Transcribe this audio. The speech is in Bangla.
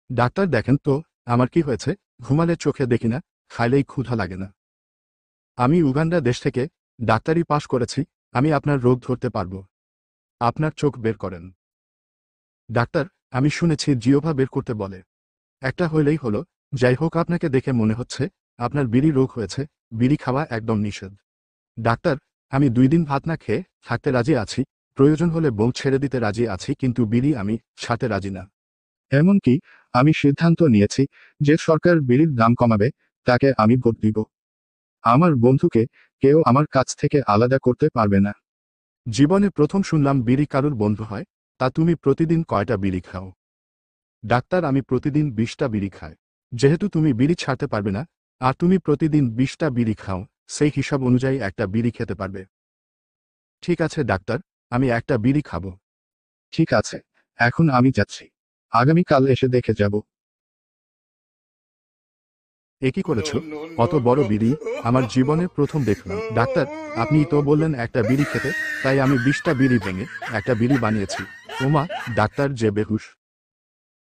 ডাক্তার দেখেন তো, আমার কি হয়েছে? ঘুমালে চোখে দেখি না, খাইলেই ক্ষুধা লাগে না। আমি উগান্ডা দেশ থেকে ডাক্তারি পাশ করেছি। আমি আপনার রোগ ধরতে পারব। আপনার চোখ বের করেন। ডাক্তার, আমি শুনেছি জিহ্বা বের করতে বলে। একটা হইলেই হলো। যাই হোক, আপনাকে দেখে মনে হচ্ছে আপনার বিড়ি রোগ হয়েছে। বিড়ি খাওয়া একদম নিষেধ। ডাক্তার, আমি 2 দিন ভাত না খেয়ে থাকতে রাজি আছি। প্রয়োজন হলে বউ ছেড়ে দিতে রাজি আছি, কিন্তু বিড়ি আমি ছাড়তে রাজি না। এমনকি আমি সিদ্ধান্ত নিয়েছি যে সরকার বিড়ির দাম কমাবে, তাকে আমি ভোট দিব। আমার বন্ধুকে কেউ আমার কাছ থেকে আলাদা করতে পারবে না। জীবনে প্রথম শুনলাম বিড়ি কারুর বন্ধু হয়। তা তুমি প্রতিদিন কয়টা বিড়ি খাও? ডাক্তার, আমি প্রতিদিন 20টা বিড়ি খাই। যেহেতু তুমি বিড়ি ছাড়তে পারবে না, আর তুমি প্রতিদিন 20টা বিড়ি খাও, সেই হিসাব অনুযায়ী একটা বিড়ি খেতে পারবে। ঠিক আছে ডাক্তার, আমি একটা বিড়ি খাবো। ঠিক আছে, এখন আমি যাচ্ছি। আগামীকাল এসে দেখে যাব। এ কি করেছ? অত বড় বিড়ি আমার জীবনে প্রথম দেখলাম। ডাক্তার, আপনি তো বললেন একটা বিড়ি খেতে, তাই আমি 20টা বিড়ি ভেঙে একটা বিড়ি বানিয়েছি। ওমা! ডাক্তার যে বেহুশ।